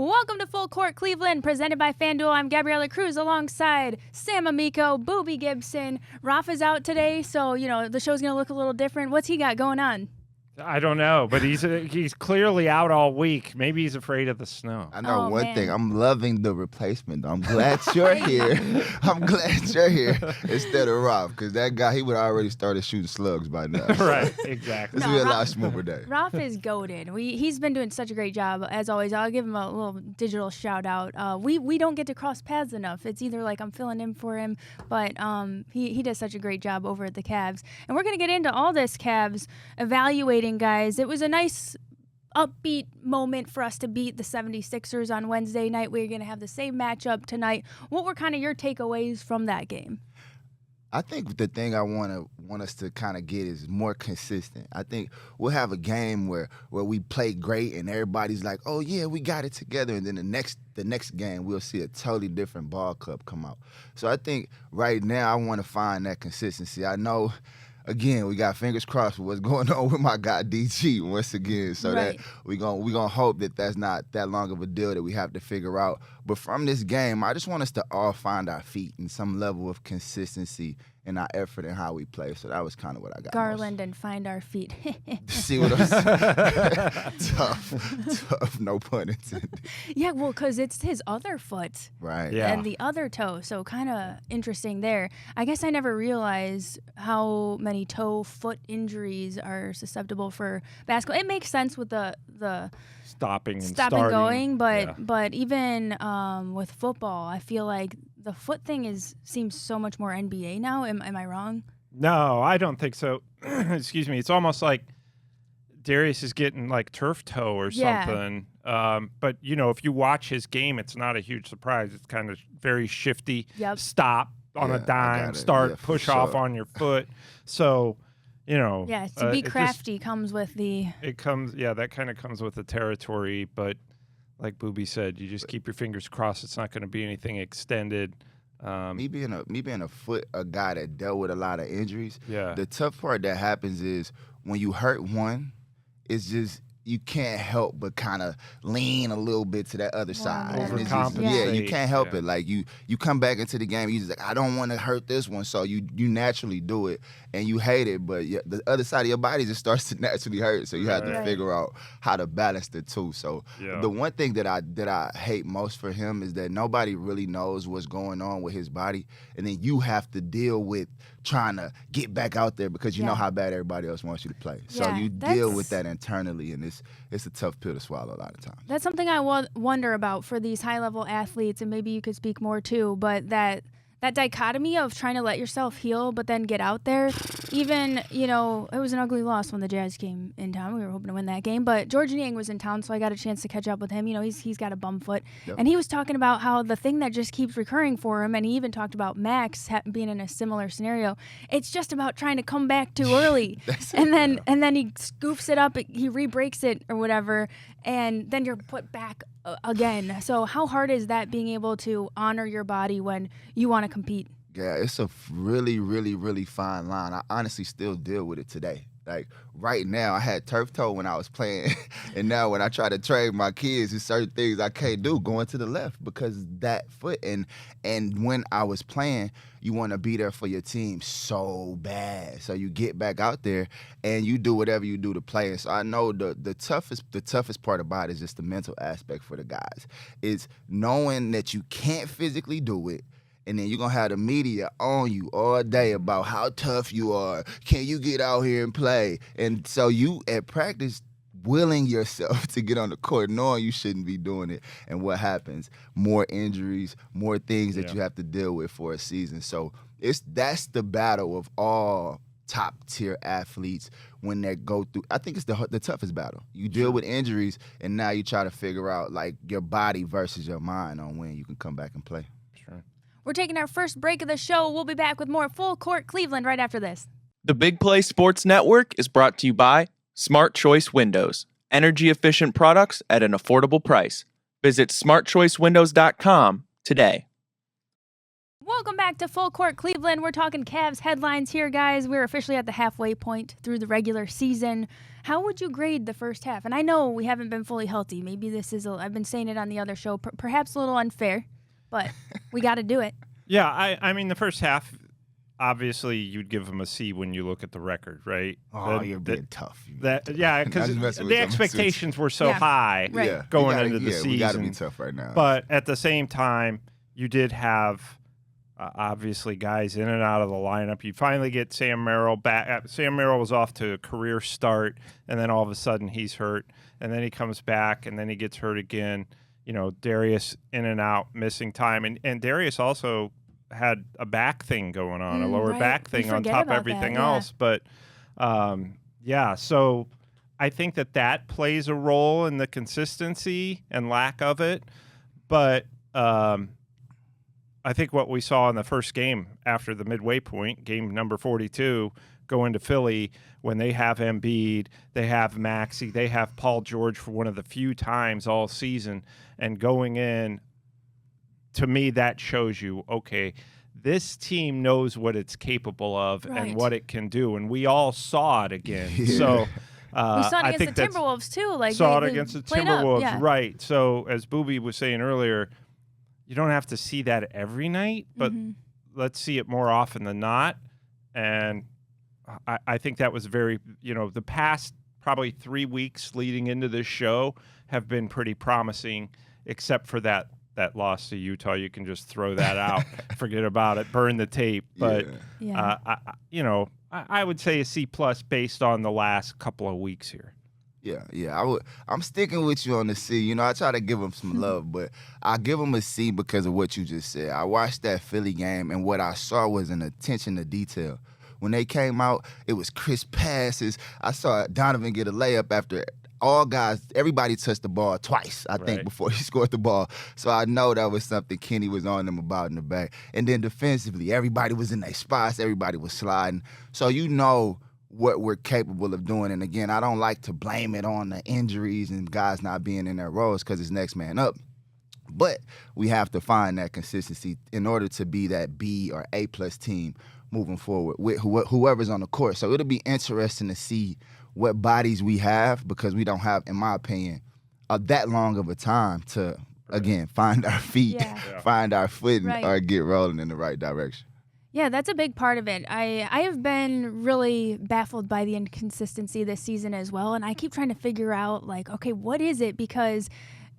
Welcome to Full Court Cleveland, presented by FanDuel. I'm Gabriella Cruz alongside Sam Amico, Booby Gibson. Rafa's out today, so, the show's going to look a little different. What's he got going on? I don't know, but he's clearly out all week. Maybe he's afraid of the snow. I know one thing. I'm loving the replacement. I'm glad you're here. I'm glad you're here instead of Rob, because that guy, he would have already started shooting slugs by now. Right, exactly. This will be a lot smoother day. Rob is goated. He's been doing such a great job, as always. I'll give him a little digital shout out. We don't get to cross paths enough. It's either like I'm filling in for him, but he does such a great job over at the Cavs. And we're going to get into all this Cavs evaluating, guys. It was a nice upbeat moment for us to beat the 76ers on Wednesday night. We're going to have the same matchup tonight. What were kind of your takeaways from that game? I think the thing I want us to kind of get is more consistent. I think we'll have a game where we play great and everybody's like, oh yeah, we got it together, and then the next game we'll see a totally different ball club come out. So I think right now I want to find that consistency. I know, again, we got fingers crossed for what's going on with my guy DG once again. So right. That we gonna hope that that's not that long of a deal that we have to figure out. But from this game, I just want us to all find our feet and some level of consistency in our effort and how we play. So that was kind of what I got. Garland and find our feet. See what I'm saying? Tough, no pun intended. Yeah, well, because it's his other foot. Right. Yeah. And the other toe, so kind of interesting there. I guess I never realized how many toe-foot injuries are susceptible for basketball. It makes sense with the Stopping and stop starting. and going, but Yeah. but even with football, I feel like the foot thing seems so much more NBA now. Am I wrong? No, I don't think so. Excuse me. It's almost like Darius is getting like turf toe or Yeah. something. But, if you watch his game, it's not a huge surprise. It's kind of very shifty. Yep. Stop on Yeah, a I got dime, it. start, Yeah, for push off sure. on your foot. So, Yeah, to be it just- crafty comes with the. That kind of comes with the territory. But like Booby said, you just keep your fingers crossed. It's not going to be anything extended. Me being a guy that dealt with a lot of injuries, Yeah. the tough part that happens is when you hurt one, it's just you can't help but kind of lean a little bit to that other side. And it's just, Overcompensate. you can't help Yeah. it. Like you come back into the game, you just like, I don't want to hurt this one, so you naturally do it, and you hate it, but the other side of your body just starts to naturally hurt, so you have to Right. figure out how to balance the two. So Yeah. the one thing that I hate most for him is that nobody really knows what's going on with his body, and then you have to deal with trying to get back out there because you know Yeah. how bad everybody else wants you to play. So Yeah, you deal with that internally, and it's a tough pill to swallow a lot of times. That's something I wonder about for these high-level athletes, and maybe you could speak more too, but that dichotomy of trying to let yourself heal but then get out there. Even, it was an ugly loss when the Jazz came in town. We were hoping to win that game, but George Niang was in town, so I got a chance to catch up with him. He's got a bum foot. Yep. And he was talking about how the thing that just keeps recurring for him, and he even talked about Max being in a similar scenario, it's just about trying to come back too early. and then he scoofs it up, he re-breaks it or whatever, and then you're put back again. So how hard is that, being able to honor your body when you want to compete? Yeah, it's a really, really, really fine line. I honestly still deal with it today. Like right now, I had turf toe when I was playing, and now when I try to train my kids, there's certain things I can't do going to the left because that foot. And when I was playing, you want to be there for your team so bad, so you get back out there and you do whatever you do to play. And so I know the toughest part about it is just the mental aspect for the guys. It's knowing that you can't physically do it. And then you're going to have the media on you all day about how tough you are. Can you get out here and play? And so you, at practice, willing yourself to get on the court, knowing you shouldn't be doing it. And what happens? More injuries, more things that you have to deal with for a season. So that's the battle of all top-tier athletes when they go through. I think it's the toughest battle. You deal with injuries, and now you try to figure out, like, your body versus your mind on when you can come back and play. Sure. We're taking our first break of the show. We'll be back with more Full Court Cleveland right after this. The Big Play Sports Network is brought to you by Smart Choice Windows, energy-efficient products at an affordable price. Visit smartchoicewindows.com today. Welcome back to Full Court Cleveland. We're talking Cavs headlines here, guys. We're officially at the halfway point through the regular season. How would you grade the first half? And I know we haven't been fully healthy. Maybe this is, I've been saying it on the other show, perhaps a little unfair, but we got to do it. Yeah, I mean, the first half, obviously, you'd give them a C when you look at the record, right? Oh, you're being tough. Yeah, because the expectations were so high going into the season. We got to be tough right now. But at the same time, you did have, obviously, guys in and out of the lineup. You finally get Sam Merrill back. Sam Merrill was off to a career start, and then all of a sudden he's hurt. And then he comes back, and then he gets hurt again. You know, Darius in and out, missing time. And Darius also had a back thing going on, a lower back thing on top of everything else. But, so I think that plays a role in the consistency and lack of it. But I think what we saw in the first game after the midway point, game number 42, going to Philly, when they have Embiid, they have Maxey, they have Paul George for one of the few times all season, and going in, to me, that shows you, okay, this team knows what it's capable of and what it can do, and we all saw it again. Yeah. So we saw it against the Timberwolves too. Like saw they it against the Timberwolves, up, right? So as Booby was saying earlier, you don't have to see that every night, but let's see it more often than not. And I think that was very, the past probably 3 weeks leading into this show have been pretty promising, except for that loss to Utah. You can just throw that out, forget about it, burn the tape. But, I would say a C+ based on the last couple of weeks here. Yeah. I'm sticking with you on the C. I try to give them some love, but I give them a C because of what you just said. I watched that Philly game, and what I saw was an attention to detail. When they came out, it was crisp passes. I saw Donovan get a layup after everybody touched the ball twice, I think, before he scored the ball. So I know that was something Kenny was on them about in the back. And then defensively, everybody was in their spots. Everybody was sliding. So you know what we're capable of doing. And again, I don't like to blame it on the injuries and guys not being in their roles because it's next man up. But we have to find that consistency in order to be that B or A+ team moving forward with whoever's on the court. So it'll be interesting to see what bodies we have, because we don't have, in my opinion, that long of a time to, again, find our feet, find our footing, or get rolling in the right direction. Yeah, that's a big part of it. I have been really baffled by the inconsistency this season as well, and I keep trying to figure out, okay, what is it? Because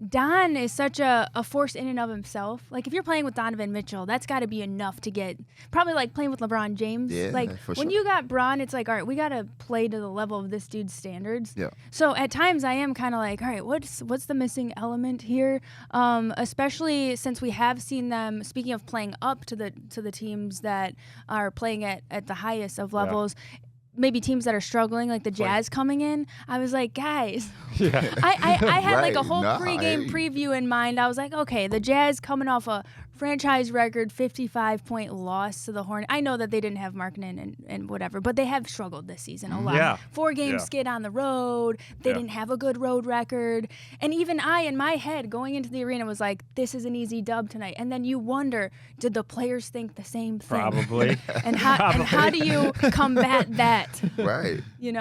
Don is such a force in and of himself. Like, if you're playing with Donovan Mitchell, that's got to be enough to get, probably like playing with LeBron James. Yeah, when you got Bron, it's like, all right, we got to play to the level of this dude's standards. Yeah. So at times I am kind of like, all right, what's the missing element here? Especially since we have seen them, speaking of playing up to the teams that are playing at the highest of levels, maybe teams that are struggling, like the Jazz coming in. I was like, guys, I had like a whole pregame preview in mind. I was like, okay, the Jazz coming off a franchise record 55-point loss to the Hornets. I know that they didn't have Markkanen and whatever, but they have struggled this season a lot. Yeah. 4-game skid on the road. They didn't have a good road record. And even I, in my head, going into the arena, was like, this is an easy dub tonight. And then you wonder, did the players think the same thing? Probably. And how do you combat that? Right. You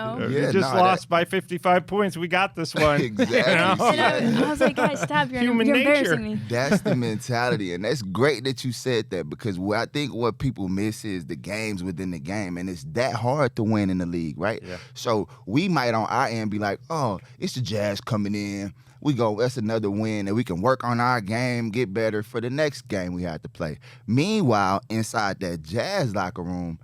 just lost by 55 points. We got this one. Exactly. And I was like, guys, stop. You're embarrassing me. That's the mentality. And that's great that you said that, because I think what people miss is the games within the game. And it's that hard to win in the league, right? Yeah. So we might on our end be like, oh, it's the Jazz coming in. That's another win, and we can work on our game, get better for the next game we have to play. Meanwhile, inside that Jazz locker room,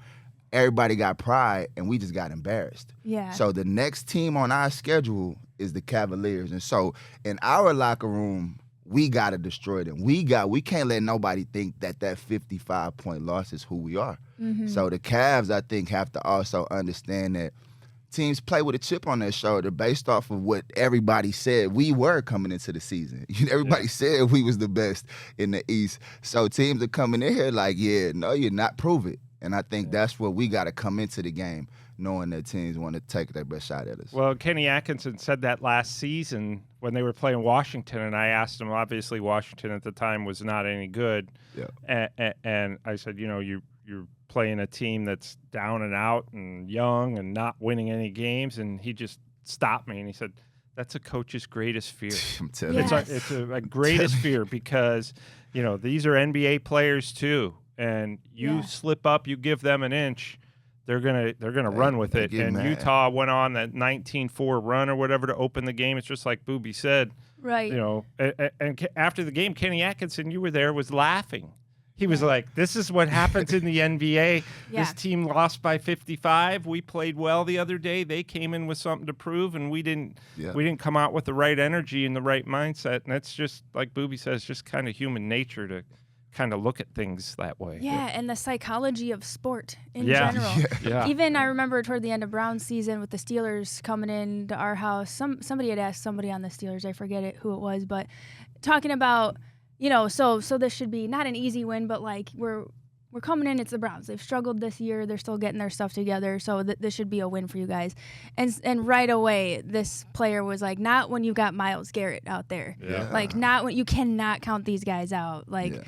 everybody got pride, and we just got embarrassed. Yeah. So the next team on our schedule is the Cavaliers. And so in our locker room, we got to destroy them. We can't let nobody think that 55-point loss is who we are. Mm-hmm. So the Cavs, I think, have to also understand that teams play with a chip on their shoulder based off of what everybody said we were coming into the season. Everybody said we was the best in the East. So teams are coming in here like, no, you're not. Prove it. And I think that's where we got to come into the game, knowing that teams want to take their best shot at us. Well, Kenny Atkinson said that last season when they were playing Washington, and I asked him, obviously Washington at the time was not any good. Yeah. And I said, you're playing a team that's down and out and young and not winning any games, and he just stopped me and he said, "That's a coach's greatest fear." I'm telling Yes. you. It's a greatest fear because, these are NBA players too, and you slip up, you give them an inch, they're gonna run with it. get And mad. Utah went on that 19-4 run or whatever to open the game. It's just like Booby said, Right. and after the game, Kenny Atkinson, you were there, was laughing. He was like, "This is what happens in the NBA. Yeah. This team lost by 55. We played well the other day. They came in with something to prove, and we didn't come out with the right energy and the right mindset." And that's just, like Booby says, just kind of human nature to kind of look at things that way. Yeah, and the psychology of sport in Yeah. general. Yeah. Even I remember toward the end of Brown's season with the Steelers coming into our house, somebody had asked somebody on the Steelers, I forget who it was, but talking about, so this should be not an easy win, but like we're coming in, it's the Browns. They've struggled this year. They're still getting their stuff together, so this should be a win for you guys. And right away, this player was like, not when you got Myles Garrett out there. Yeah. Like, not when you cannot count these guys out. Like,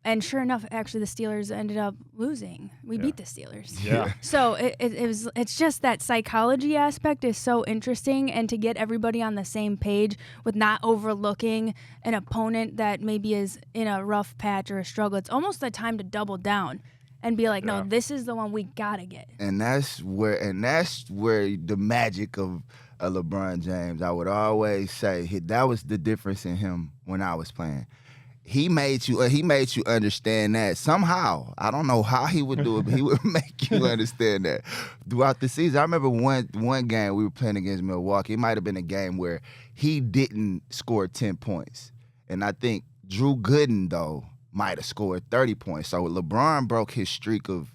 and sure enough, actually, the Steelers ended up losing. We beat the Steelers. Yeah. So it's just that psychology aspect is so interesting, and to get everybody on the same page with not overlooking an opponent that maybe is in a rough patch or a struggle. It's almost the time to double down and be like, no, this is the one we gotta get. And that's where the magic of LeBron James, I would always say, that was the difference in him when I was playing. He made you understand that somehow. I don't know how he would do it, but he would make you understand that throughout the season. I remember one game we were playing against Milwaukee. It might have been a game where he didn't score 10 points. And I think Drew Gooden, though, might have scored 30 points. So LeBron broke his streak of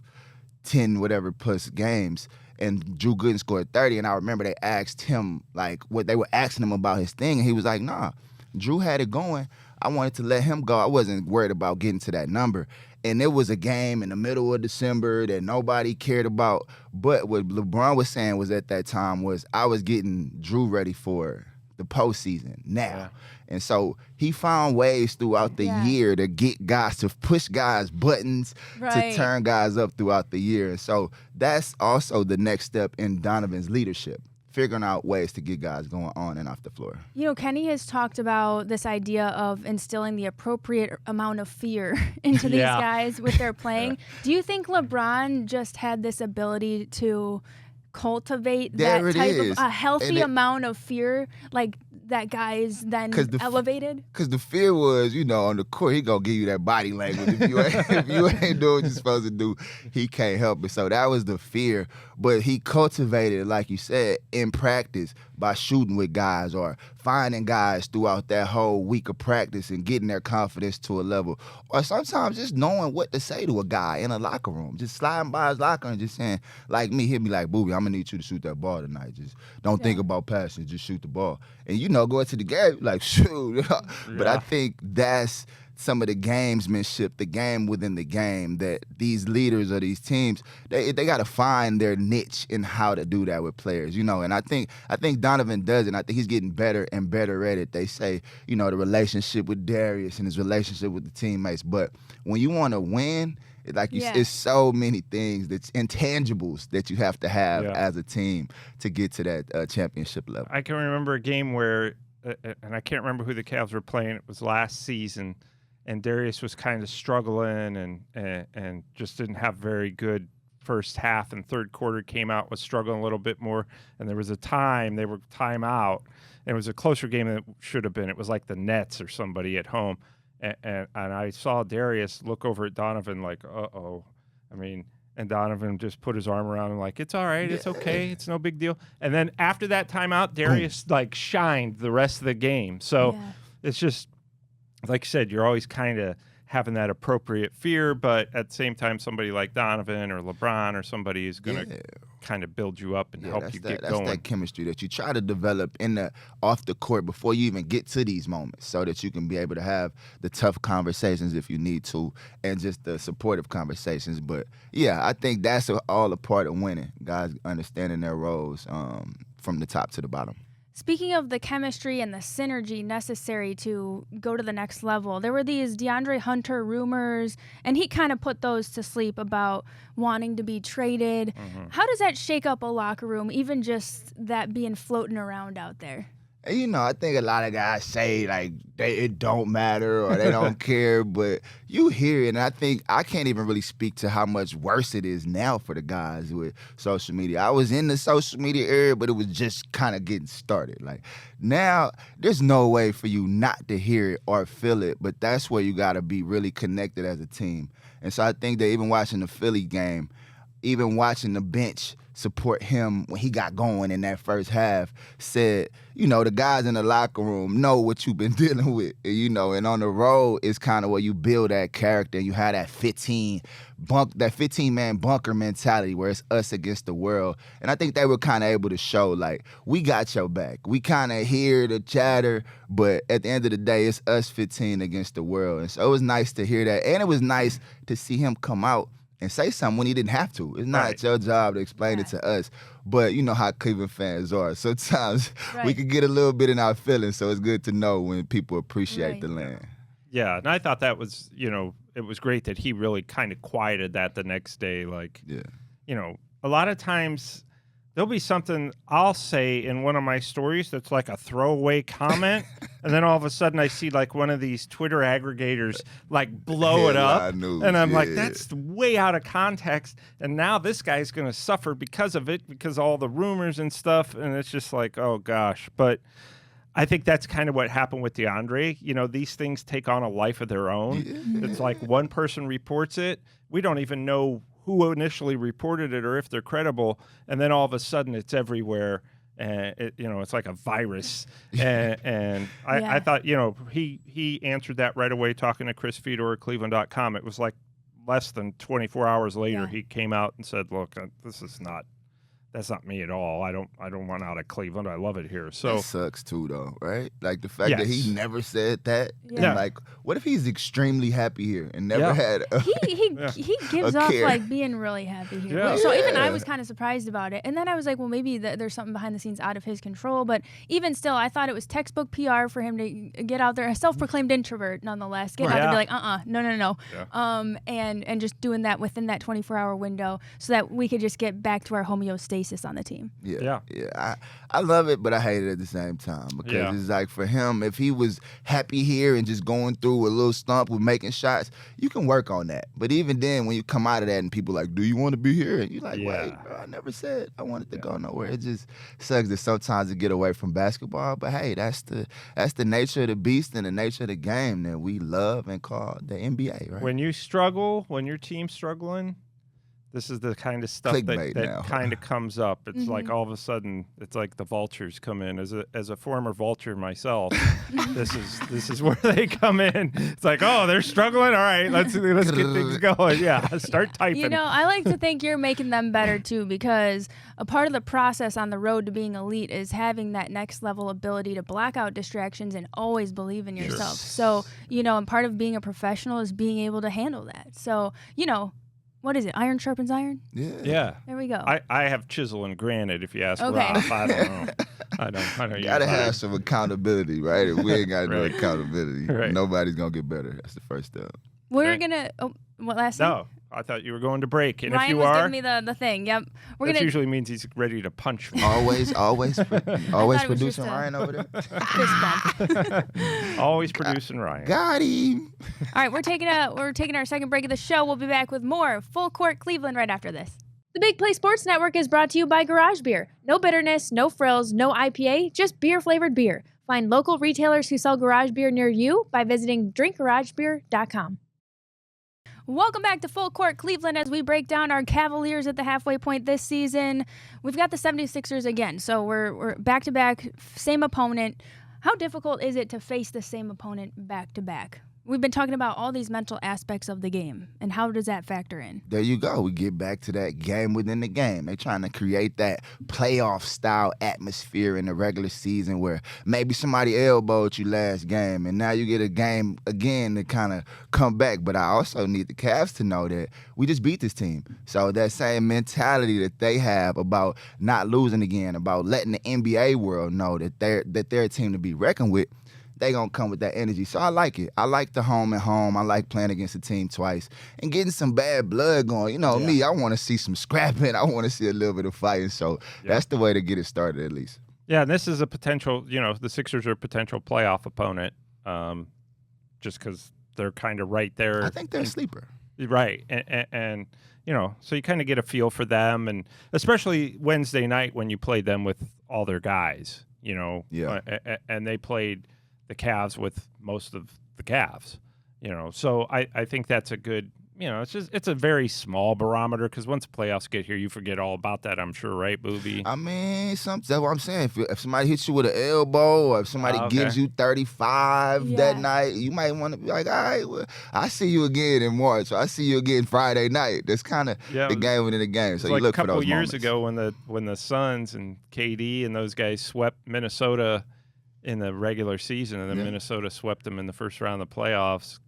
10 whatever plus games, and Drew Gooden scored 30. And I remember they asked him, like, what they were asking him about his thing, and he was like, nah, Drew had it going. I wanted to let him go. I wasn't worried about getting to that number. And it was a game in the middle of December that nobody cared about. But what LeBron was saying was at that time was, I was getting Drew ready for the postseason now. Yeah. And so he found ways throughout the year to get guys, to push guys' buttons, to turn guys up throughout the year. And so that's also the next step in Donovan's leadership, figuring out ways to get guys going on and off the floor. Kenny has talked about this idea of instilling the appropriate amount of fear into these guys with their playing. Do you think LeBron just had this ability to cultivate that type of a healthy amount of fear, like that guys then elevated? Because the fear was, on the court, he gonna give you that body language. If you ain't doing what you're supposed to do, he can't help it. So that was the fear. But he cultivated, like you said, in practice by shooting with guys or finding guys throughout that whole week of practice and getting their confidence to a level. Or sometimes just knowing what to say to a guy in a locker room. Just sliding by his locker and just saying, like me, he'll be like, Booby, I'm going to need you to shoot that ball tonight. Just don't think about passing, just shoot the ball. And go into the game, like, shoot. But I think that's some of the gamesmanship, the game within the game, that these leaders of these teams, they got to find their niche in how to do that with players, And I think Donovan does it. And I think he's getting better and better at it. They say, the relationship with Darius and his relationship with the teammates. But when you want to win, it's so many things, that's intangibles that you have to have as a team to get to that championship level. I can remember a game where, and I can't remember who the Cavs were playing. It was last season, and Darius was kind of struggling and just didn't have very good first half, and third quarter came out, was struggling a little bit more, and there was a time they were timeout, and it was a closer game than it should have been. It was like the Nets or somebody at home, and I saw Darius look over at Donovan like, uh-oh. And Donovan just put his arm around him like, it's all right, it's okay, it's no big deal. And then after that timeout, Darius shined the rest of the game. So it's just, like you said, you're always kind of having that appropriate fear, but at the same time, somebody like Donovan or LeBron or somebody is going to kind of build you up and help you get going. That's that chemistry that you try to develop off the court before you even get to these moments, so that you can be able to have the tough conversations if you need to, and just the supportive conversations. But I think that's all a part of winning, guys understanding their roles from the top to the bottom. Speaking of the chemistry and the synergy necessary to go to the next level, there were these DeAndre Hunter rumors, and he kind of put those to sleep about wanting to be traded. How does that shake up a locker room, even just that being floating around out there? And, I think a lot of guys say, like, it don't matter or they don't care, but you hear it, and I think I can't even really speak to how much worse it is now for the guys with social media. I was in the social media area, but it was just kind of getting started. Like, now, there's no way for you not to hear it or feel it, but that's where you got to be really connected as a team. And so I think that even watching the Philly game, even watching the bench support him when he got going in that first half, said, the guys in the locker room know what you've been dealing with, and on the road is kind of where you build that character and you have that 15-man bunker mentality where it's us against the world. And I think they were kind of able to show, like, we got your back. We kind of hear the chatter, but at the end of the day, it's us 15 against the world. And so it was nice to hear that. And it was nice to see him come out and say something when he didn't have to. It's not your job to explain it to us. But you know how Cleveland fans are. Sometimes we can get a little bit in our feelings, so it's good to know when people appreciate the land. Yeah, and I thought that was, it was great that he really kind of quieted that the next day. Like, a lot of times there'll be something I'll say in one of my stories that's like a throwaway comment, and then all of a sudden I see like one of these Twitter aggregators like blow it up, and I'm like, that's way out of context, and now this guy's going to suffer because of it, because all the rumors and stuff, and it's just like, oh gosh. But I think that's kind of what happened with DeAndre. These things take on a life of their own. Yeah. It's like one person reports it. We don't even know who initially reported it or if they're credible, and then all of a sudden it's everywhere, and it's like a virus. And I thought, he answered that right away talking to Chris Fedor at Cleveland.com. It was like less than 24 hours later he came out and said, look, that's not me at all. I don't want out of Cleveland. I love it here. So that sucks too, though, right? Like the fact that he never said that. Yeah. And like, what if he's extremely happy here and never had? He gives off like being really happy here. Yeah. So even I was kind of surprised about it, and then I was like, well, maybe there's something behind the scenes out of his control. But even still, I thought it was textbook PR for him to get out there, a self-proclaimed introvert, nonetheless, get out there and be like, no, and just doing that within that 24-hour window, so that we could just get back to our homeostasis on the team. Yeah. I love it, but I hate it at the same time, because it's like, for him, if he was happy here and just going through a little stump with making shots, you can work on that. But even then, when you come out of that and people are like, do you want to be here? And you're like, wait, bro, I never said I wanted to go nowhere. It just sucks that sometimes to get away from basketball. But hey, that's the nature of the beast and the nature of the game that we love and call the NBA, right? When you struggle, when your team's struggling, this is the kind of stuff that kind of comes up. It's like all of a sudden, it's like the vultures come in. As a former vulture myself, this is where they come in. It's like, oh, they're struggling. All right, let's get things going. Yeah, start typing. I like to think you're making them better too, because a part of the process on the road to being elite is having that next level ability to block out distractions and always believe in yourself. So, and part of being a professional is being able to handle that. So, what is it? Iron sharpens iron? Yeah. There we go. I have chisel and granite, if you ask Rob. I don't know. I don't gotta have some accountability, right? If we ain't got no accountability, nobody's gonna get better. That's the first step. We're gonna. What last? No, I thought you were going to break, and Ryan if you was are, giving me the thing. Yep. That usually means he's ready to punch me. Always producing Ryan over there. Fist bump. Always producing Ryan. Got him. All right, we're taking our second break of the show. We'll be back with more Full Court Cleveland right after this. The Big Play Sports Network is brought to you by Garage Beer. No bitterness, no frills, no IPA, just beer-flavored beer. Find local retailers who sell garage beer near you by visiting drinkgaragebeer.com. Welcome back to Full Court Cleveland as we break down our Cavaliers at the halfway point this season. We've got the 76ers again, so we're back-to-back, same opponent. How difficult is it to face the same opponent back-to-back? we've been talking about all these mental aspects of the game, and how does that factor in? There you go. We get back to that game within the game. They're trying to create that playoff-style atmosphere in the regular season where maybe somebody elbowed you last game, and now you get a game again to kind of come back. But I also need the Cavs to know that we just beat this team. So that same mentality that they have about not losing again, about letting the NBA world know that they're a team to be reckoned with, they gonna come with that energy. So I like it. I like the home and home. I like playing against a team twice and getting some bad blood going. You know me, I want to see some scrapping. I want to see a little bit of fighting. So that's the way to get it started at least. Yeah, and this is a potential, the Sixers are a potential playoff opponent just because they're kind of right there. I think they're a sleeper. Right. And so you kind of get a feel for them, and especially Wednesday night when you played them with all their guys, and they played the Cavs with most of the Cavs, So I think that's a good, it's a very small barometer because once the playoffs get here, you forget all about that, I'm sure, right, Booby? I mean, that's what I'm saying. If somebody hits you with an elbow or if somebody gives you 35 that night, you might want to be like, all right, well, I see you again in March. I see you again Friday night. That's kind of the game within the game. So you look for those moments. A couple years ago when the Suns and KD and those guys swept Minnesota in the regular season, and then Minnesota swept them in the first round of the playoffs.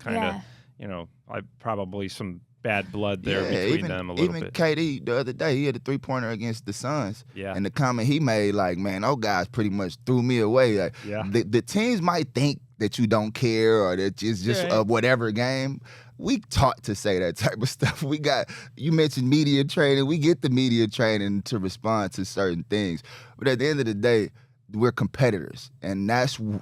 Probably some bad blood there between them a little bit. Even KD the other day, he had a 3-pointer against the Suns. Yeah. And the comment he made, like, man, those guys pretty much threw me away. Like, the teams might think that you don't care or that it's just a whatever game. We taught to say that type of stuff. You mentioned media training. We get the media training to respond to certain things. But at the end of the day, we're competitors, and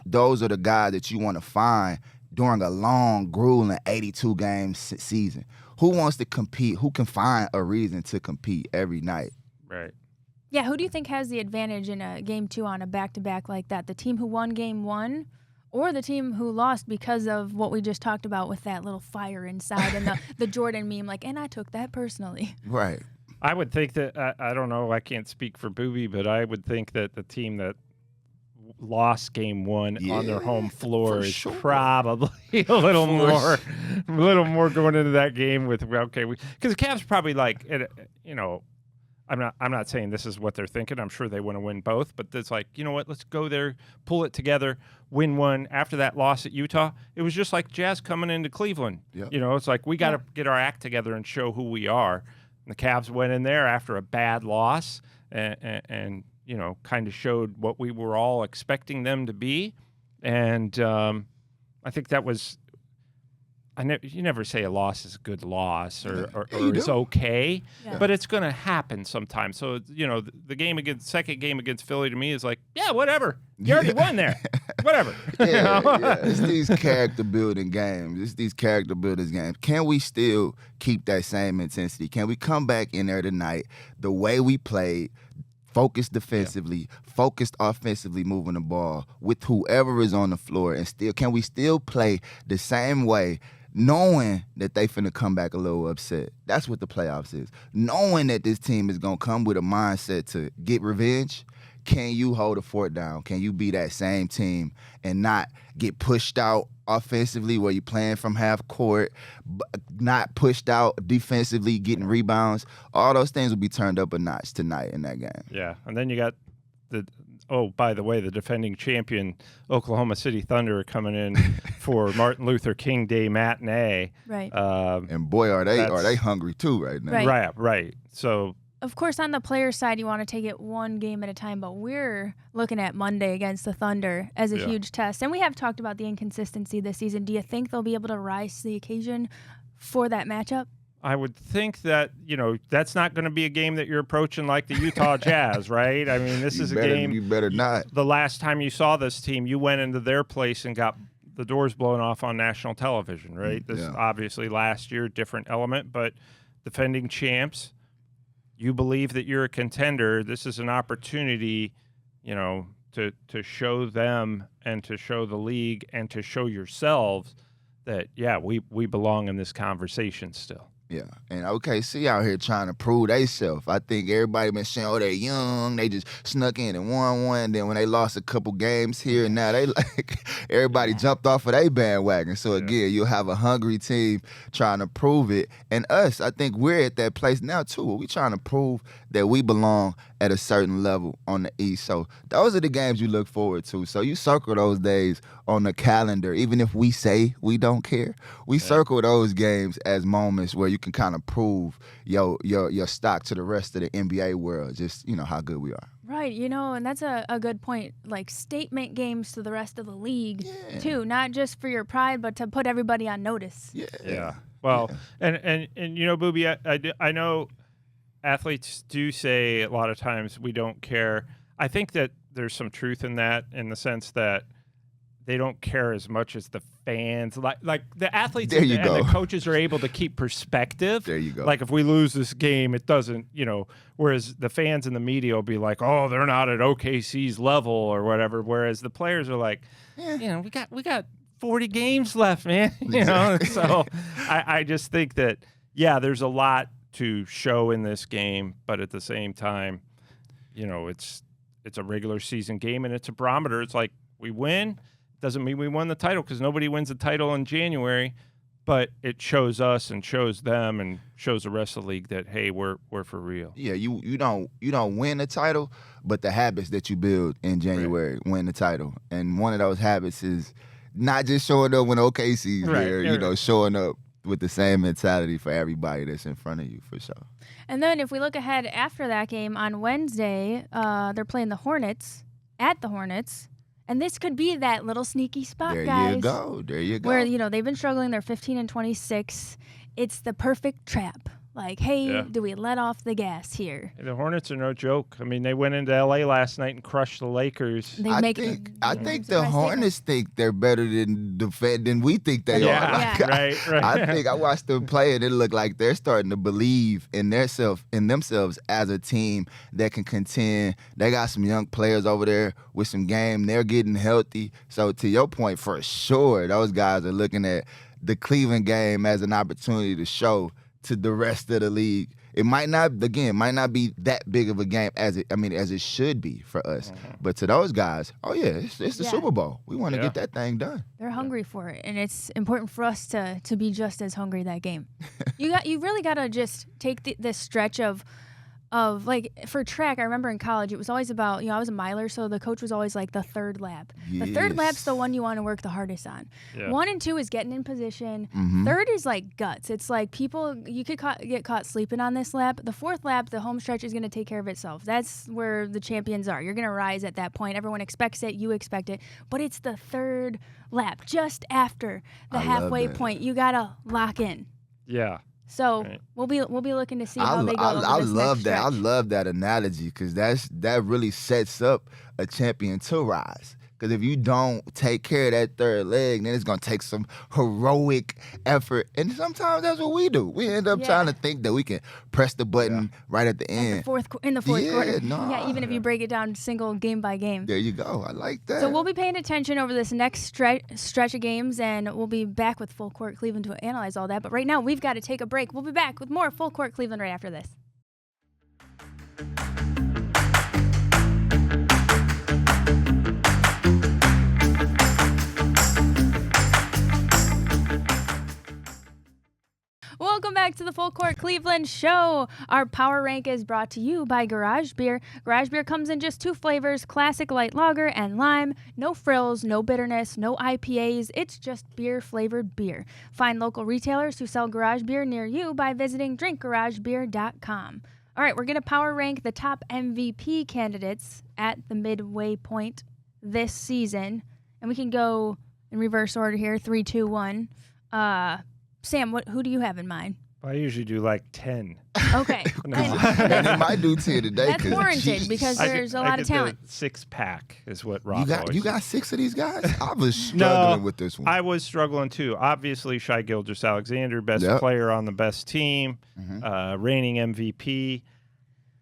those are the guys that you want to find during a long, grueling 82-game season. Who wants to compete? Who can find a reason to compete every night? Right. Yeah, who do you think has the advantage in a game 2 on a back-to-back like that? The team who won game 1 or the team who lost because of what we just talked about with that little fire inside and the Jordan meme, like, and I took that personally. Right. I would think that, I don't know, I can't speak for Booby, but I would think that the team that lost game 1 on their home floor is probably a little more going into that game with because the Cavs probably I'm not saying this is what they're thinking. I'm sure they want to win both, but it's like, you know what, let's go there, pull it together, win one. After that loss at Utah, it was just like Jazz coming into Cleveland. Yep. It's like we got to get our act together and show who we are. And the Cavs went in there after a bad loss and kind of showed what we were all expecting them to be. And I think that was you never say a loss is a good loss or is okay, but it's going to happen sometimes. So, the second game against Philly to me is like, yeah, whatever. You already won there. Whatever. It's these character building games. Can we still keep that same intensity? Can we come back in there tonight the way we played, focused defensively, focused offensively, moving the ball with whoever is on the floor, and can we still play the same way, knowing that they finna come back a little upset? That's what the playoffs is. Knowing that this team is gonna come with a mindset to get revenge. Can you hold a fort down? Can you be that same team and not get pushed out offensively where you're playing from half court, not pushed out defensively, getting rebounds? All those things will be turned up a notch tonight in that game. Yeah, and then you got by the way, the defending champion Oklahoma City Thunder are coming in for Martin Luther King Day matinee. Right. And boy, are they hungry too right now. Right. So, of course, on the player side, you want to take it one game at a time, but we're looking at Monday against the Thunder as a huge test. And we have talked about the inconsistency this season. Do you think they'll be able to rise to the occasion for that matchup? I would think that, that's not going to be a game that you're approaching like the Utah Jazz, right? I mean, this is a game. You better not. The last time you saw this team, you went into their place and got the doors blown off on national television, right? This is obviously last year, different element, but defending champs. You believe that you're a contender. This is an opportunity, to show them and to show the league and to show yourselves that, we belong in this conversation still. Yeah, and OKC out here trying to prove theyself. I think everybody been saying, oh, they're young. They just snuck in and won one. Then when they lost a couple games here and now, they like everybody jumped off of their bandwagon. So again, you'll have a hungry team trying to prove it. And us, I think we're at that place now too. Where we trying to prove that we belong at a certain level on the East. So those are the games you look forward to. So you circle those days on the calendar. Even if we say we don't care, we circle those games as moments where you can kind of prove your stock to the rest of the NBA world, just, how good we are. Right, and that's a good point. Like statement games to the rest of the league, too. Not just for your pride, but to put everybody on notice. Yeah. Well, and Booby, I know athletes do say a lot of times we don't care. I think that there's some truth in that, in the sense that they don't care as much as the fans. Like the athletes and the coaches are able to keep perspective. There you go. Like if we lose this game, it doesn't, whereas the fans and the media will be like, oh, they're not at OKC's level or whatever. Whereas the players are like, we got 40 games left, man. So I just think that, there's a lot to show in this game, but at the same time, it's a regular season game and it's a barometer. It's like we win. Doesn't mean we won the title, because nobody wins the title in January, but it shows us and shows them and shows the rest of the league that, hey, we're for real. Yeah, you don't win the title, but the habits that you build in January win the title. And one of those habits is not just showing up when OKC's there, showing up with the same mentality for everybody that's in front of you, for sure. And then if we look ahead after that game on Wednesday, they're playing the Hornets at the Hornets. And this could be that little sneaky spot, guys. There you go. Where, they've been struggling. They're 15-26. It's the perfect trap. Like, hey, do we let off the gas here? The Hornets are no joke. I mean, they went into L.A. last night and crushed the Lakers. I think the Hornets think they're better than we think they are. Like, right. I think I watched them play and it looked like they're starting to believe in themselves as a team that can contend. They got some young players over there with some game. They're getting healthy. So to your point, for sure, those guys are looking at the Cleveland game as an opportunity to show to the rest of the league. It might not be that big of a game as it should be for us. But to those guys, it's the Super Bowl. We want to get that thing done. They're hungry for it, and it's important for us to be just as hungry that game. You really got to just take this stretch of like, for track, I remember in college, it was always about, I was a miler, so the coach was always like the third lap. Yes. The third lap's the one you want to work the hardest on. Yeah. 1 and 2 is getting in position. Third is like guts. It's like you could get caught sleeping on this lap. The fourth lap, the home stretch is going to take care of itself. That's where the champions are. You're going to rise at that point. Everyone expects it. You expect it. But it's the third lap, just after the halfway point. You got to lock in. Yeah. So we'll be looking to see how they go. I love that. I love that analogy, because that really sets up a champion to rise. Because if you don't take care of that third leg, then it's going to take some heroic effort. And sometimes that's what we do. We end up trying to think that we can press the button right at the end. In the fourth quarter. No. Even if you break it down single game by game. There you go. I like that. So we'll be paying attention over this next stretch of games, and we'll be back with Full Court Cleveland to analyze all that. But right now, we've got to take a break. We'll be back with more Full Court Cleveland right after this. Welcome back to the Full Court Cleveland show. Our power rank is brought to you by Garage Beer. Garage Beer comes in just 2 flavors, classic light lager and lime. No frills, no bitterness, no IPAs. It's just beer-flavored beer. Find local retailers who sell Garage Beer near you by visiting drinkgaragebeer.com. All right, we're going to power rank the top MVP candidates at the midway point this season. And we can go in reverse order here, 3, 2, 1. Sam, who do you have in mind? I usually do like 10. Okay. And he might do 10 today. That's warranted, because there's a lot of talent. 6-pack is what Rob You got 6 of these guys? I was struggling with this one. I was struggling too. Obviously, Shai Gilgeous-Alexander, best player on the best team, reigning MVP.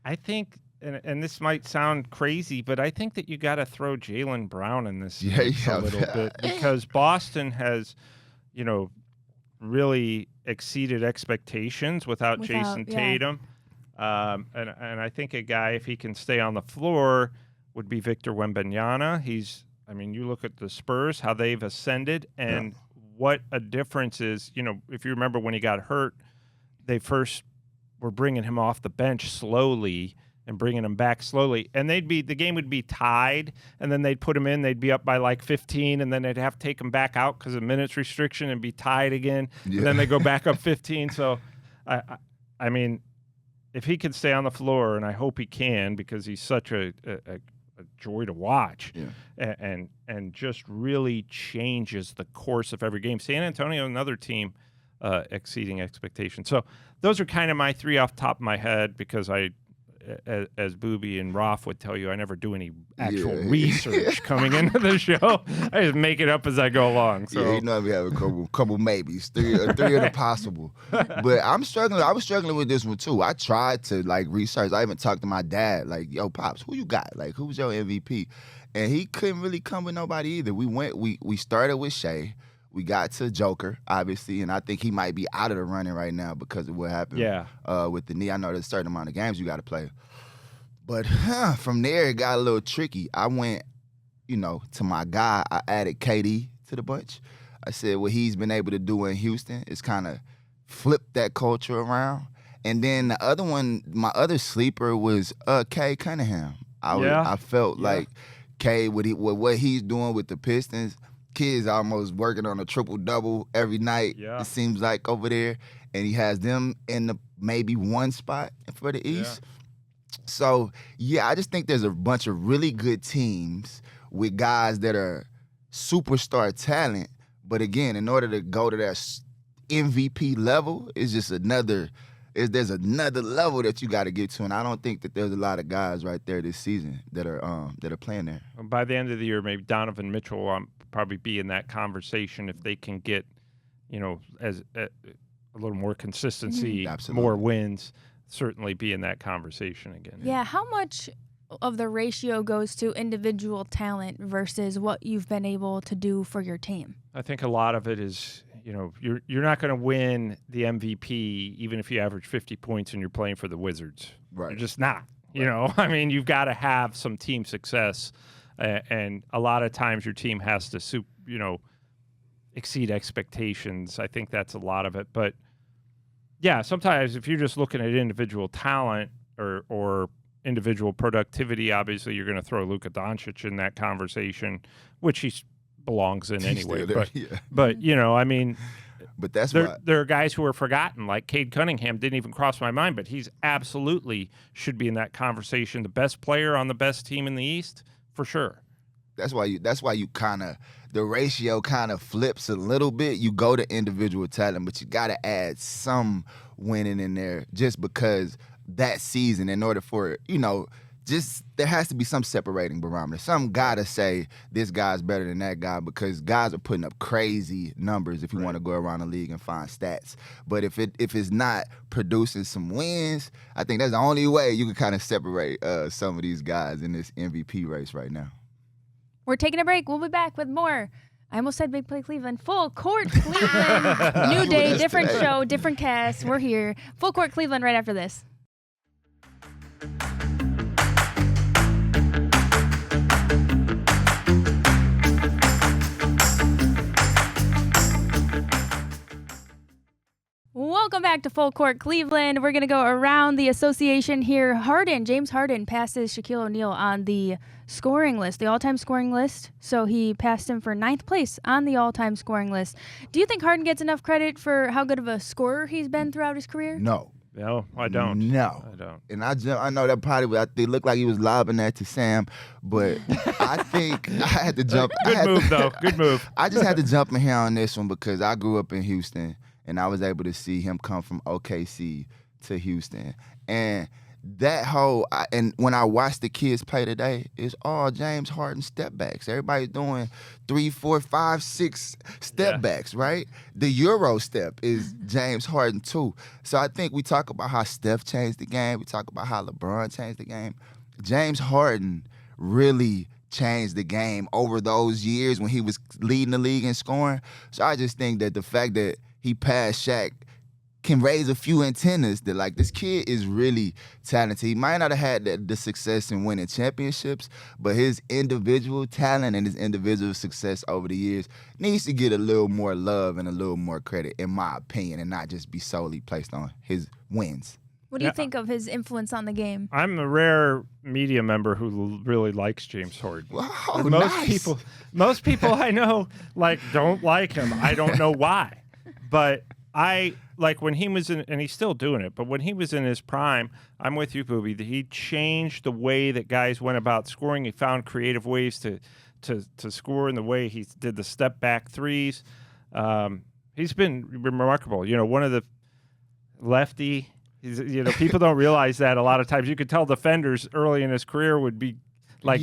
I think, and this might sound crazy, but I think that you got to throw Jaylen Brown in this a little bit, because Boston has, really exceeded expectations without Jason yeah. Tatum. And I think a guy, if he can stay on the floor, would be Victor Wembanyama. You look at the Spurs, how they've ascended, and what a difference is. If you remember when he got hurt, they first were bringing him off the bench slowly and bringing him back slowly, and the game would be tied, and then they'd put him in, they'd be up by like 15, and then they'd have to take him back out because of minutes restriction and be tied again, and then they go back up 15. So, I mean, if he can stay on the floor, and I hope he can, because he's such a joy to watch, and just really changes the course of every game. San Antonio, another team exceeding expectations. So those are kind of my three off the top of my head, because as Booby and Roth would tell you, I never do any actual research coming into the show. I just make it up as I go along. So we have a couple maybes, three of the possible. But I'm struggling. I was struggling with this one too. I tried to research. I even talked to my dad, yo, Pops, who you got? Who's your MVP? And he couldn't really come with nobody either. We started with Shea. We got to Joker, obviously, and I think he might be out of the running right now because of what happened with the knee. I know there's a certain amount of games you got to play. But from there, it got a little tricky. I went, to my guy. I added KD to the bunch. I said what he's been able to do in Houston is kind of flip that culture around. And then the other one, my other sleeper was Kay Cunningham. I felt like Kay, what he's doing with the Pistons, kids almost working on a triple-double every night, it seems like, over there. And he has them in the maybe one spot for the East. So, I just think there's a bunch of really good teams with guys that are superstar talent. But again, in order to go to that MVP level, it's just there's another level that you got to get to. And I don't think that there's a lot of guys right there this season that are playing there. By the end of the year, maybe Donovan Mitchell will probably be in that conversation if they can get, as a little more consistency, more wins, certainly be in that conversation again. Yeah, how much of the ratio goes to individual talent versus what you've been able to do for your team? I think a lot of it is, you're not going to win the MVP even if you average 50 points and you're playing for the Wizards. Right. You're just not. You've got to have some team success. And a lot of times your team has to, exceed expectations. I think that's a lot of it. But, sometimes if you're just looking at individual talent or individual productivity, obviously you're going to throw Luka Doncic in that conversation, which he belongs in anyway. But But that's why there are guys who are forgotten, like Cade Cunningham didn't even cross my mind, but he's absolutely should be in that conversation. The best player on the best team in the East, for sure. That's why you kind of, the ratio kind of flips a little bit. You go to individual talent, but you got to add some winning in there just because that season, in order for, just there has to be some separating barometer. Some got to say this guy's better than that guy, because guys are putting up crazy numbers if you want to go around the league and find stats. But if it's not producing some wins, I think that's the only way you can kind of separate some of these guys in this MVP race right now. We're taking a break. We'll be back with more. I almost said Big Play Cleveland. Full Court Cleveland. New day, different show, different cast. We're here. Full Court Cleveland right after this. Welcome back to Full Court Cleveland. We're going to go around the association here. James Harden passes Shaquille O'Neal on the scoring list, the all-time scoring list. So he passed him for 9th place on the all-time scoring list. Do you think Harden gets enough credit for how good of a scorer he's been throughout his career? No. No, I don't. No. I don't. And I know that probably, it looked like he was lobbing that to Sam, but I think I had to jump. Good move. I just had to jump in here on this one because I grew up in Houston, and I was able to see him come from OKC to Houston. And that and when I watch the kids play today, it's all James Harden step backs. Everybody's doing 3, 4, 5, 6 step backs, right? The Euro step is James Harden too. So I think we talk about how Steph changed the game. We talk about how LeBron changed the game. James Harden really changed the game over those years when he was leading the league in scoring. So I just think that the fact that he passed Shaq can raise a few antennas that, like, this kid is really talented. He might not have had the success in winning championships, but his individual talent and his individual success over the years needs to get a little more love and a little more credit, in my opinion, and not just be solely placed on his wins. What do you think of his influence on the game? I'm a rare media member who really likes James Harden. Wow, Most people I know don't like him. I don't know why, but I like when he was in, and he's still doing it. But when he was in his prime, I'm with you, Booby. He changed the way that guys went about scoring. He found creative ways to score in the way he did the step back threes. He's been remarkable. One of the lefty. People don't realize that a lot of times. You could tell defenders early in his career would be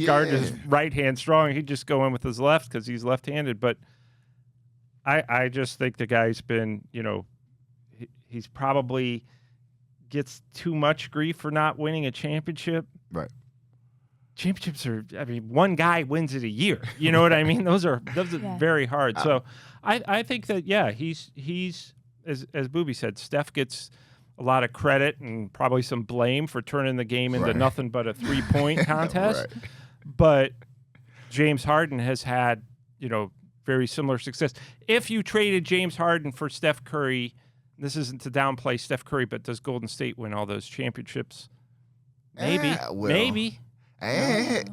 guarding his right hand strong. He'd just go in with his left because he's left-handed. But I just think the guy's been, he's probably gets too much grief for not winning a championship. Right. Championships are, one guy wins it a year. You know what I mean? Those are very hard. So I think that, he's as Booby said, Steph gets a lot of credit and probably some blame for turning the game into nothing but a 3-point contest. Right. But James Harden has had, very similar success. If you traded James Harden for Steph Curry, this isn't to downplay Steph Curry, but does Golden State win all those championships? Maybe. Maybe. I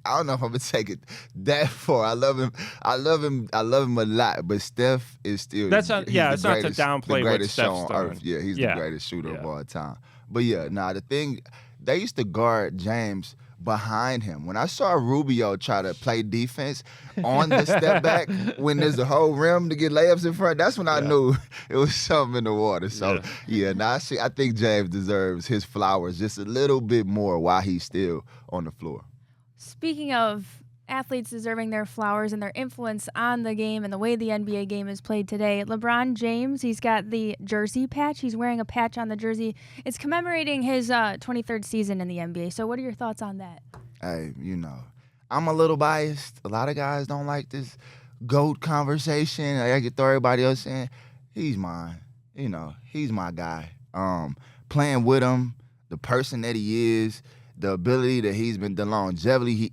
don't know if I'm gonna take it that far. I love him a lot. But Steph is still it's not to downplay what Steph's on earth. Yeah, he's the greatest shooter of all time. But the thing, they used to guard James behind him. When I saw Rubio try to play defense on the step back when there's a whole rim to get layups in front, that's when I knew it was something in the water. So I think James deserves his flowers just a little bit more while he's still on the floor. Speaking of athletes deserving their flowers and their influence on the game and the way the NBA game is played today, LeBron James, he's got the jersey patch. He's wearing a patch on the jersey. It's commemorating his 23rd season in the NBA. So what are your thoughts on that? Hey, I'm a little biased. A lot of guys don't like this GOAT conversation. I get throw everybody else saying, he's mine. He's my guy. Playing with him, the person that he is, the ability that he's been, the longevity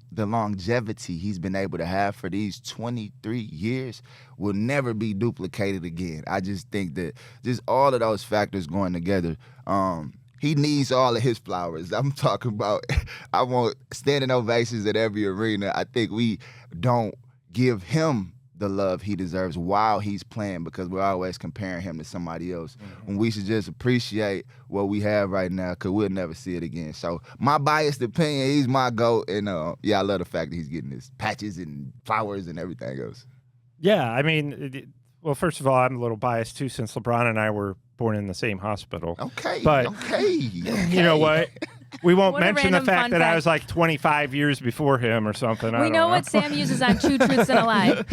he's been able to have for these 23 years will never be duplicated again. I just think that just all of those factors going together, he needs all of his flowers. I'm talking about, I want standing ovations at every arena. I think we don't give him the love he deserves while he's playing because we're always comparing him to somebody else. Mm-hmm. When we should just appreciate what we have right now because we'll never see it again. So my biased opinion, he's my GOAT. And I love the fact that he's getting his patches and flowers and everything else. Yeah, well, first of all, I'm a little biased too since LeBron and I were born in the same hospital. Okay. You know what? We won't mention the fact that I was 25 years before him or something. We know what Sam uses on Two Truths and a Lie.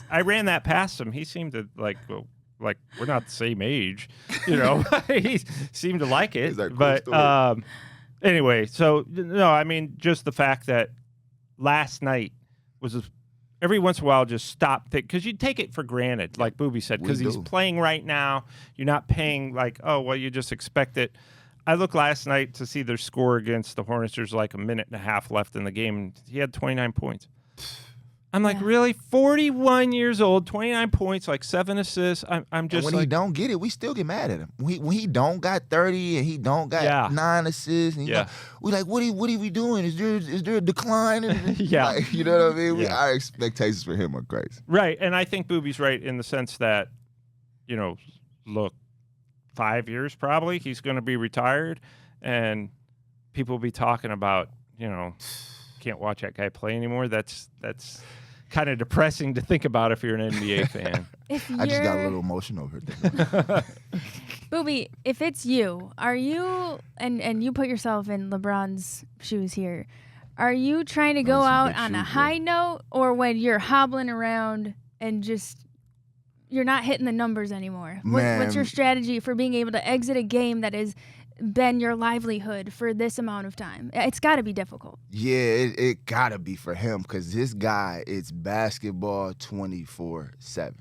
I ran that past him. He seemed to we're not the same age. He seemed to like it. But anyway, so no, just the fact that last night was every once in a while just stop because you take it for granted, like Booby said, because he's playing right now. You're not paying you just expect it. I looked last night to see their score against the Hornets. There's a minute and a half left in the game. He had 29 points. I'm really? 41 years old, 29 points, 7 assists. I'm just when he don't get it, we still get mad at him. When he don't got 30 and he don't got 9 assists, and we what are we doing? Is there a decline? You know what I mean? Our expectations for him are crazy. Right, and I think Booby's right in the sense that, look, 5 years probably he's going to be retired, and people will be talking about can't watch that guy play anymore. That's kind of depressing to think about if you're an NBA fan. I just got a little emotional over there. Booby, if it's you, are you and you put yourself in LeBron's shoes here, are you trying to go out on a high note, or when you're hobbling around and just you're not hitting the numbers anymore? What's your strategy for being able to exit a game that has been your livelihood for this amount of time? It's got to be difficult. Yeah, it got to be for him because this guy, it's basketball 24/7.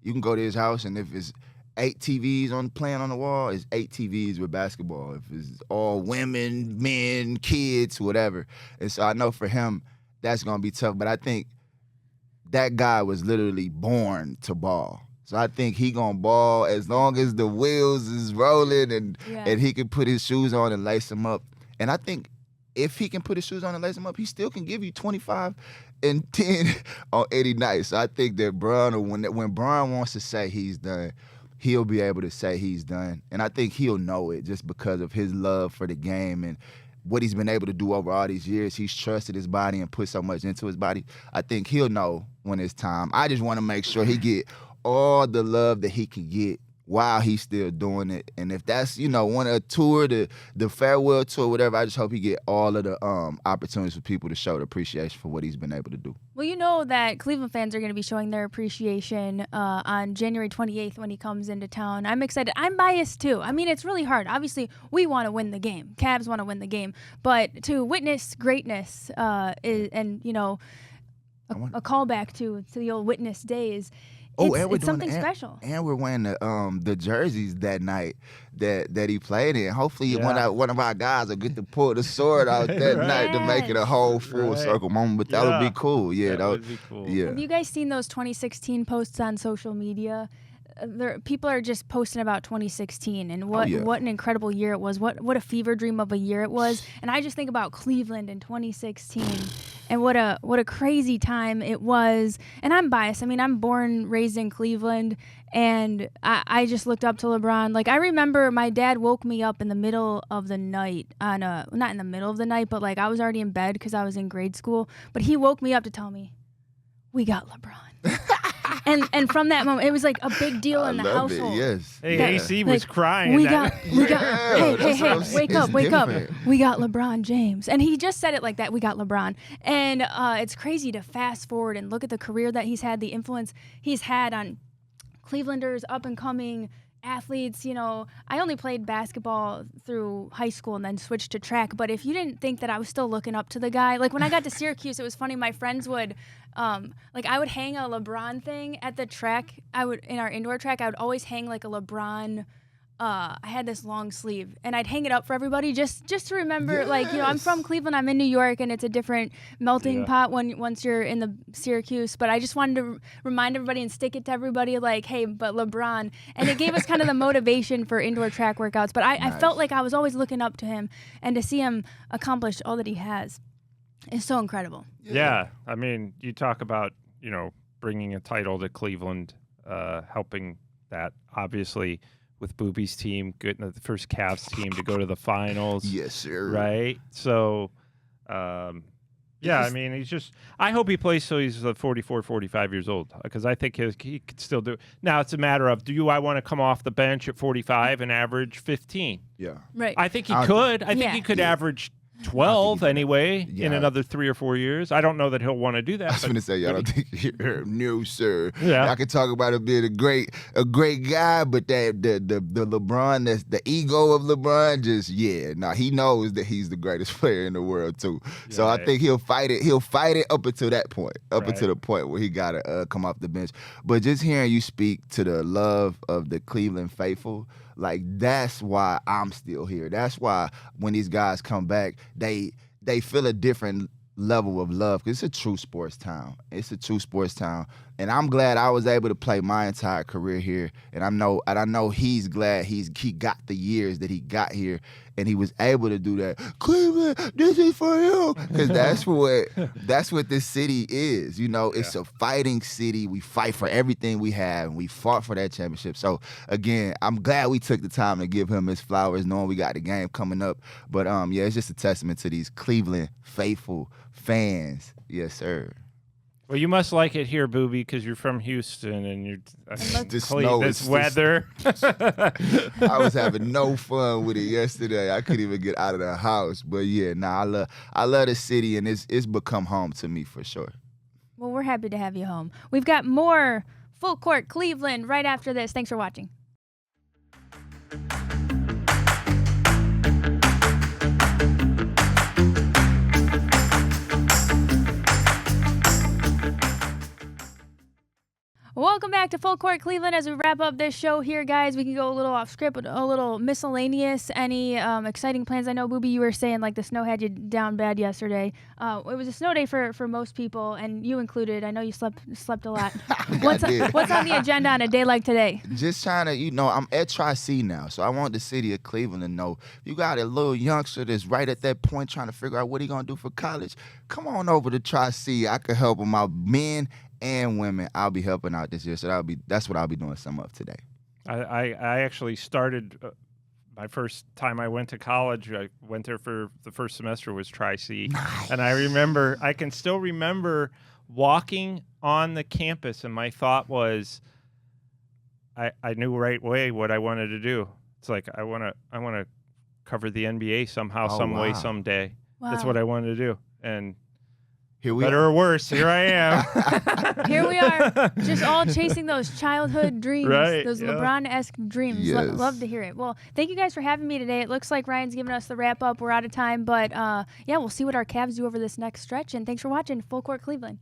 You can go to his house, and if it's 8 TVs playing on the wall, it's 8 TVs with basketball. If it's all women, men, kids, whatever. And so I know for him, that's going to be tough. But I think that guy was literally born to ball. So I think he going to ball as long as the wheels is rolling and he can put his shoes on and lace them up. And I think if he can put his shoes on and lace them up, he still can give you 25 and 10 on any night. So I think that Bron, when Bron wants to say he's done, he'll be able to say he's done. And I think he'll know it just because of his love for the game and what he's been able to do over all these years. He's trusted his body and put so much into his body. I think he'll know when it's time. I just want to make sure he get all the love that he can get while he's still doing it. And if that's, a tour, the farewell tour, whatever, I just hope he get all of the opportunities for people to show the appreciation for what he's been able to do. Well, you know that Cleveland fans are going to be showing their appreciation on January 28th when he comes into town. I'm excited. I'm biased, too. I mean, it's really hard. Obviously, we want to win the game. Cavs want to win the game. But to witness greatness a callback to the old witness days, it's something special. And we're wearing the jerseys that night that he played in. Hopefully one of our guys will get to pull the sword out that night to make it a whole full circle moment. But that would be cool. Yeah, that would be cool. Yeah. Have you guys seen those 2016 posts on social media? People are just posting about 2016 and what an incredible year it was. What a fever dream of a year it was. And I just think about Cleveland in 2016 and what a crazy time it was. And I'm biased. I mean, I'm born, raised in Cleveland, and I just looked up to LeBron. Like, I remember my dad woke me up in the middle of the night not in the middle of the night, but like I was already in bed because I was in grade school. But he woke me up to tell me, we got LeBron. And from that moment, it was like a big deal in the household. Yes. Hey, AC was crying. We got. Hey, wake up. We got LeBron James, and he just said it like that. We got LeBron, and it's crazy to fast forward and look at the career that he's had, the influence he's had on Clevelanders, up and coming athletes. I only played basketball through high school and then switched to track. But if you didn't think that I was still looking up to the guy, like when I got to Syracuse, it was funny. My friends would, I would hang a LeBron thing at the track. In our indoor track, I would always hang like a LeBron. I had this long sleeve, and I'd hang it up for everybody just to remember. Yes. I'm from Cleveland, I'm in New York, and it's a different melting pot once you're in the Syracuse. But I just wanted to remind everybody and stick it to everybody, like, hey, but LeBron. And it gave us kind of the motivation for indoor track workouts. But I felt like I was always looking up to him, and to see him accomplish all that he has is so incredible. Yeah, I mean, you talk about, bringing a title to Cleveland, helping that, obviously, with Boobie's team, getting the first Cavs team to go to the finals. Yes, sir. Right? So, I mean, I hope he plays till he's 44, 45 years old, because I think he could still do it. Now, it's a matter of, I want to come off the bench at 45 and average 15? Yeah. Right. I think he could. I think he could average 12 anyway in another 3 or 4 years. I don't know that he'll want to do that. I was going to say, I don't think no, sir. Yeah. I could talk about him being a great guy, but the LeBron, that's the ego of LeBron, he knows that he's the greatest player in the world too. So I think he'll fight it. He'll fight it up until that point, until the point where he got to come off the bench. But just hearing you speak to the love of the Cleveland faithful, like, that's why I'm still here. That's why when these guys come back, they feel a different level of love, because it's a true sports town. It's a true sports town. And I'm glad I was able to play my entire career here. And I know he's glad he got the years that he got here, and he was able to do that. Cleveland, this is for you. Because that's what this city is. It's a fighting city. We fight for everything we have, and we fought for that championship. So, again, I'm glad we took the time to give him his flowers, knowing we got the game coming up. But, it's just a testament to these Cleveland faithful fans. Yes, sir. Well, you must like it here, Boobie, because you're from Houston and you're this weather. I was having no fun with it yesterday. I couldn't even get out of the house. But I love the city, and it's become home to me for sure. Well, we're happy to have you home. We've got more Full Court Cleveland right after this. Thanks for watching. Welcome back to Full Court Cleveland. As we wrap up this show here, guys, we can go a little off script, a little miscellaneous. Any exciting plans? I know, Booby, you were saying like the snow had you down bad yesterday. It was a snow day for most people, and you included. I know you slept a lot. What's on the agenda on a day like today? Just trying to, I'm at Tri-C now, so I want the city of Cleveland to know, if you got a little youngster that's right at that point trying to figure out what he going to do for college, come on over to Tri-C. I can help him out, men and women. I'll be helping out this year, so that's what I'll be doing some of today. I actually started my first time I went to college. I went there for the first semester was Tri-C, Nice. and I can still remember walking on the campus, and my thought was, I knew right away what I wanted to do. It's like I want to cover the NBA somehow, some way, someday. Wow. That's what I wanted to do, and Here we better are. or worse, here I am. Here we are, just all chasing those childhood dreams, Right, those yeah. LeBron-esque dreams. Yes. Love to hear it. Well, thank you guys for having me today. It looks like Ryan's giving us the wrap up. We're out of time, but yeah, we'll see what our Cavs do over this next stretch. And thanks for watching Full Court Cleveland.